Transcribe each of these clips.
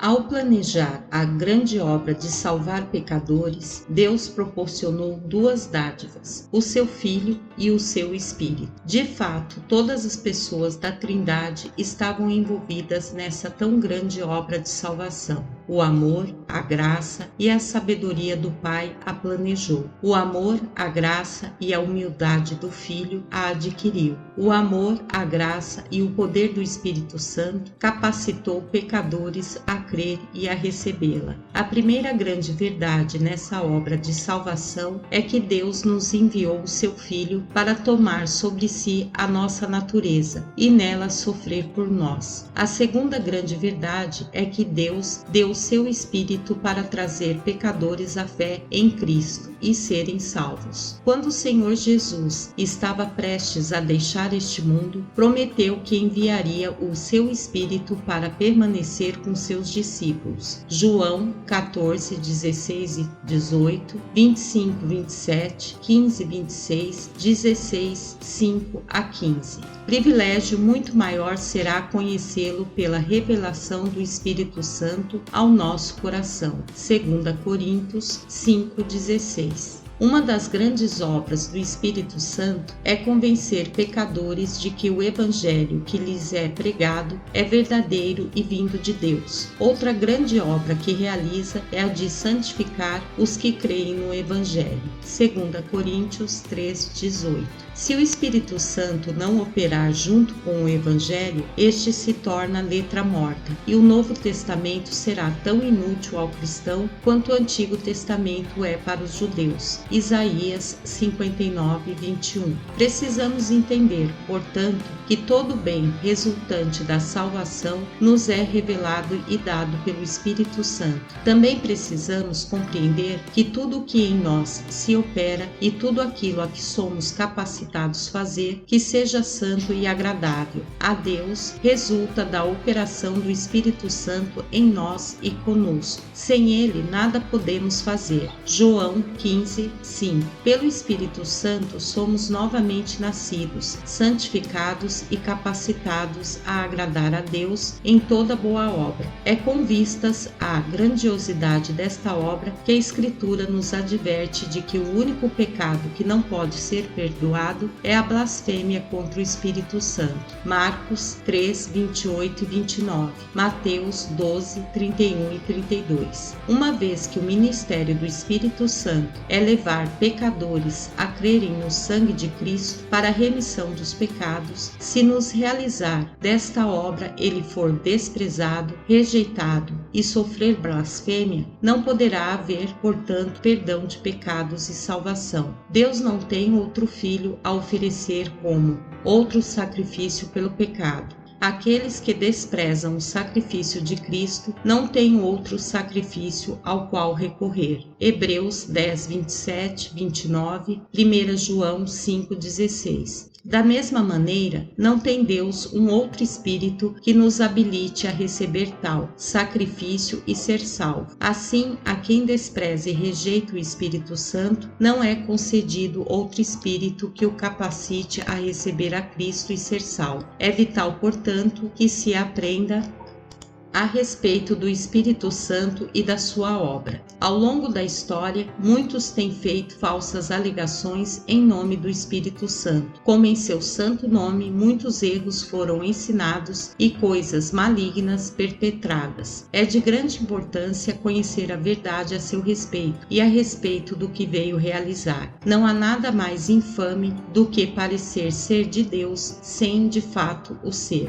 Ao planejar a grande obra de salvar pecadores, Deus proporcionou duas dádivas, o seu Filho e o seu Espírito. De fato, todas as pessoas da Trindade estavam envolvidas nessa tão grande obra de salvação. O amor, a graça e a sabedoria do Pai a planejou. O amor, a graça e a humildade do Filho a adquiriu. O amor, a graça e o poder do Espírito Santo capacitou pecadores a crer e a recebê-la. A primeira grande verdade nessa obra de salvação é que Deus nos enviou o seu Filho para tomar sobre si a nossa natureza e nela sofrer por nós. A segunda grande verdade é que Deus deu o seu Espírito para trazer pecadores à fé em Cristo e serem salvos. Quando o Senhor Jesus estava prestes a deixar este mundo, prometeu que enviaria o seu Espírito para permanecer com seus discípulos. João 14, 16 e 18, 25, 27, 15, 26, 16, 5 a 15. Privilégio muito maior será conhecê-lo pela revelação do Espírito Santo ao nosso coração. 2 Coríntios 5:16. Uma das grandes obras do Espírito Santo é convencer pecadores de que o Evangelho que lhes é pregado é verdadeiro e vindo de Deus. Outra grande obra que realiza é a de santificar os que creem no Evangelho. 2 Coríntios 3:18. Se o Espírito Santo não operar junto com o Evangelho, este se torna letra morta, e o Novo Testamento será tão inútil ao cristão quanto o Antigo Testamento é para os judeus. Isaías 59:21. Precisamos entender, portanto, que todo bem resultante da salvação nos é revelado e dado pelo Espírito Santo. Também precisamos compreender que tudo o que em nós se opera e tudo aquilo a que somos capacitados fazer, que seja santo e agradável a Deus, resulta da operação do Espírito Santo em nós e conosco. Sem ele, nada podemos fazer. João 15:5. Pelo Espírito Santo somos novamente nascidos, santificados e capacitados a agradar a Deus em toda boa obra. É com vistas à grandiosidade desta obra que a Escritura nos adverte de que o único pecado que não pode ser perdoado é a blasfêmia contra o Espírito Santo. Marcos 3:28 e 29. Mateus 12:31 e 32. Uma vez que o ministério do Espírito Santo é levar pecadores a crerem no sangue de Cristo para a remissão dos pecados, se nos realizar desta obra ele for desprezado, rejeitado e sofrer blasfêmia, não poderá haver, portanto, perdão de pecados e salvação. Deus não tem outro filho a oferecer como outro sacrifício pelo pecado. Aqueles que desprezam o sacrifício de Cristo não têm outro sacrifício ao qual recorrer. Hebreus 10:27, 29, 1 João 5:16. Da mesma maneira, não tem Deus um outro Espírito que nos habilite a receber tal sacrifício e ser salvo. Assim, a quem despreza e rejeita o Espírito Santo, não é concedido outro Espírito que o capacite a receber a Cristo e ser salvo. É vital, portanto, que se aprenda a respeito do Espírito Santo e da sua obra. Ao longo da história, muitos têm feito falsas alegações em nome do Espírito Santo. Como em seu santo nome, muitos erros foram ensinados e coisas malignas perpetradas. É de grande importância conhecer a verdade a seu respeito e a respeito do que veio realizar. Não há nada mais infame do que parecer ser de Deus sem, de fato, o ser.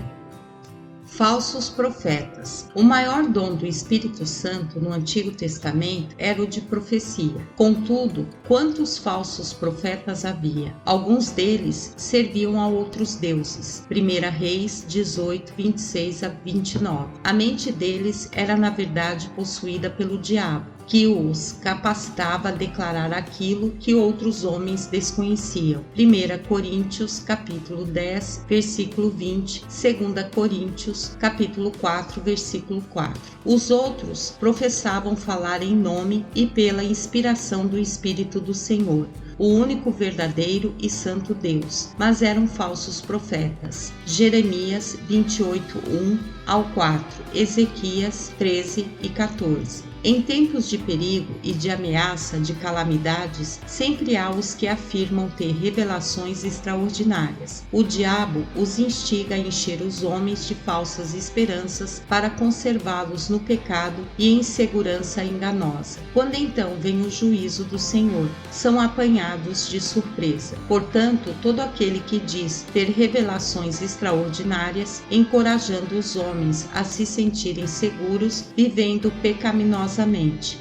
Falsos profetas. O maior dom do Espírito Santo no Antigo Testamento era o de profecia. Contudo, quantos falsos profetas havia? Alguns deles serviam a outros deuses. 1 Reis 18, 26 a 29. A mente deles era, na verdade, possuída pelo diabo, que os capacitava a declarar aquilo que outros homens desconheciam. 1 Coríntios capítulo 10, versículo 20, 2 Coríntios capítulo 4, versículo 4. Os outros professavam falar em nome e pela inspiração do Espírito do Senhor, o único verdadeiro e santo Deus, mas eram falsos profetas. Jeremias 28:1 ao 4, Ezequias 13 e 14. Em tempos de perigo e de ameaça de calamidades, sempre há os que afirmam ter revelações extraordinárias. O diabo os instiga a encher os homens de falsas esperanças para conservá-los no pecado e em segurança enganosa. Quando então vem o juízo do Senhor, são apanhados de surpresa. Portanto, todo aquele que diz ter revelações extraordinárias, encorajando os homens a se sentirem seguros, vivendo pecaminosamente,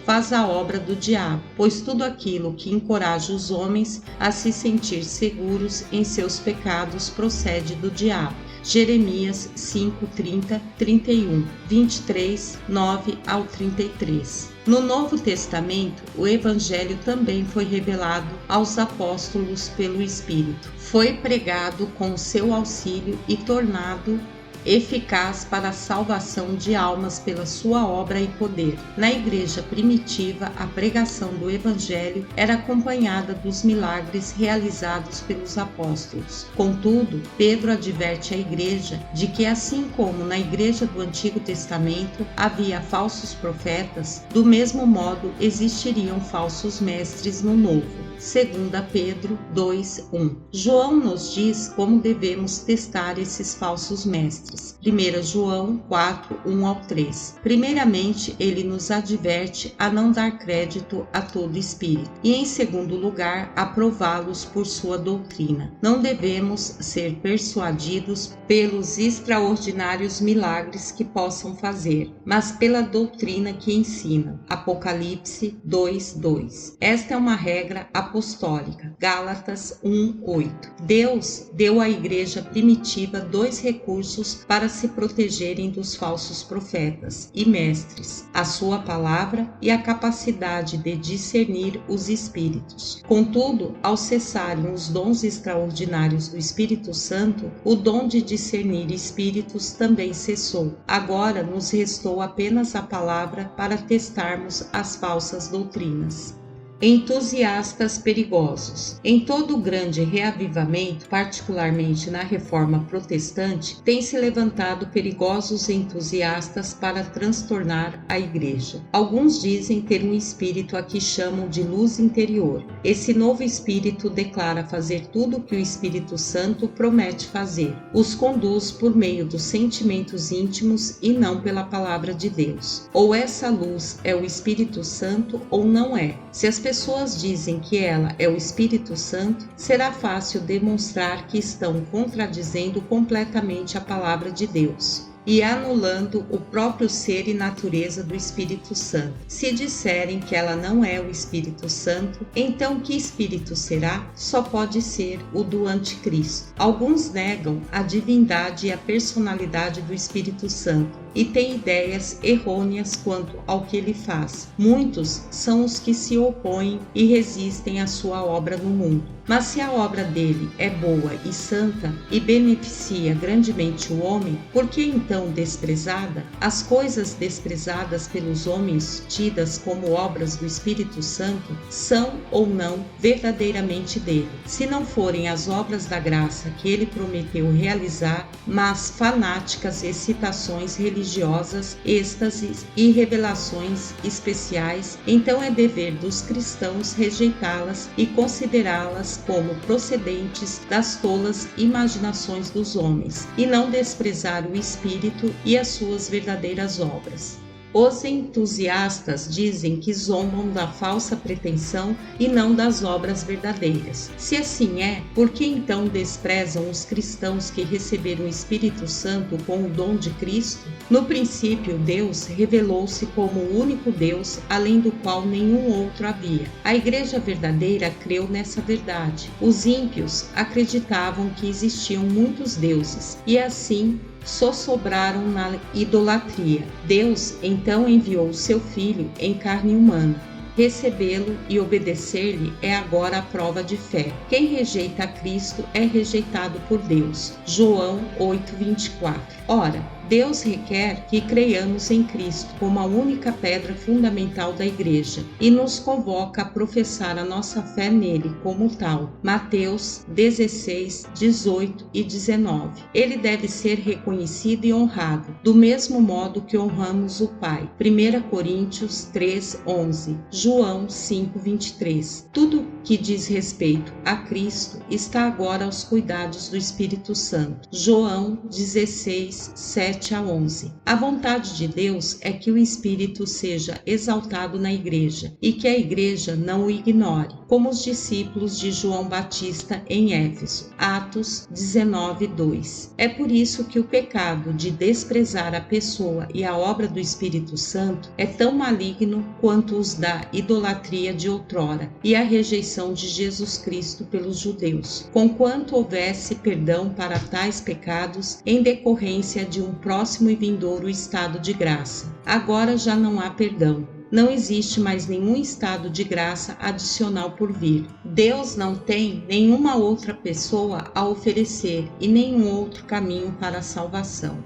faz a obra do diabo, pois tudo aquilo que encoraja os homens a se sentir seguros em seus pecados procede do diabo. Jeremias 5, 30, 31, 23, 9 ao 33. No Novo Testamento, o Evangelho também foi revelado aos apóstolos pelo Espírito. Foi pregado com seu auxílio e tornado eficaz para a salvação de almas pela sua obra e poder. Na igreja primitiva, a pregação do Evangelho era acompanhada dos milagres realizados pelos apóstolos. Contudo, Pedro adverte a igreja de que, assim como na igreja do Antigo Testamento havia falsos profetas, do mesmo modo existiriam falsos mestres no Novo. 2 Pedro 2:1. João nos diz como devemos testar esses falsos mestres. 1 João 4:1 ao 3. Primeiramente, ele nos adverte a não dar crédito a todo espírito e, em segundo lugar, a prová-los por sua doutrina. Não devemos ser persuadidos pelos extraordinários milagres que possam fazer, mas pela doutrina que ensina. Apocalipse 2:2. Esta é uma regra apostólica. Gálatas 1:8. Deus deu à igreja primitiva 2 recursos para se protegerem dos falsos profetas e mestres: a sua palavra e a capacidade de discernir os espíritos. Contudo, ao cessarem os dons extraordinários do Espírito Santo, o dom de discernir espíritos também cessou. Agora nos restou apenas a palavra para testarmos as falsas doutrinas. Entusiastas perigosos. Em todo o grande reavivamento, particularmente na Reforma Protestante, tem se levantado perigosos entusiastas para transtornar a Igreja. Alguns dizem ter um espírito a que chamam de luz interior. Esse novo espírito declara fazer tudo o que o Espírito Santo promete fazer. Os conduz por meio dos sentimentos íntimos e não pela palavra de Deus. Ou essa luz é o Espírito Santo ou não é. Se as pessoas dizem que ela é o Espírito Santo, será fácil demonstrar que estão contradizendo completamente a palavra de Deus e anulando o próprio ser e natureza do Espírito Santo. Se disserem que ela não é o Espírito Santo, então que espírito será? Só pode ser o do Anticristo. Alguns negam a divindade e a personalidade do Espírito Santo e têm ideias errôneas quanto ao que ele faz. Muitos são os que se opõem e resistem à sua obra no mundo. Mas se a obra dele é boa e santa e beneficia grandemente o homem, por que então desprezada? As coisas desprezadas pelos homens, tidas como obras do Espírito Santo, são ou não verdadeiramente dele. Se não forem as obras da graça que ele prometeu realizar, mas fanáticas excitações religiosas, êxtases e revelações especiais, então é dever dos cristãos rejeitá-las e considerá-las como procedentes das tolas imaginações dos homens, e não desprezar o Espírito e as suas verdadeiras obras. Os entusiastas dizem que zombam da falsa pretensão e não das obras verdadeiras. Se assim é, por que então desprezam os cristãos que receberam o Espírito Santo com o dom de Cristo? No princípio, Deus revelou-se como o único Deus, além do qual nenhum outro havia. A Igreja verdadeira creu nessa verdade. Os ímpios acreditavam que existiam muitos deuses e assim só sobraram na idolatria. Deus então enviou o seu Filho em carne humana. Recebê-lo e obedecer-lhe é agora a prova de fé. Quem rejeita a Cristo é rejeitado por Deus. João 8:24. Ora, Deus requer que creiamos em Cristo como a única pedra fundamental da Igreja e nos convoca a professar a nossa fé nele como tal. Mateus 16, 18 e 19. Ele deve ser reconhecido e honrado, do mesmo modo que honramos o Pai. 1 Coríntios 3, 11. João 5, 23. Tudo que diz respeito a Cristo está agora aos cuidados do Espírito Santo. João 16, 7 a 11. A vontade de Deus é que o Espírito seja exaltado na Igreja e que a Igreja não o ignore, como os discípulos de João Batista em Éfeso. Atos 19, 2. É por isso que o pecado de desprezar a pessoa e a obra do Espírito Santo é tão maligno quanto os da idolatria de outrora e a rejeição de Jesus Cristo pelos judeus, conquanto houvesse perdão para tais pecados em decorrência de um próximo e vindouro estado de graça. Agora já não há perdão. Não existe mais nenhum estado de graça adicional por vir. Deus não tem nenhuma outra pessoa a oferecer e nenhum outro caminho para a salvação.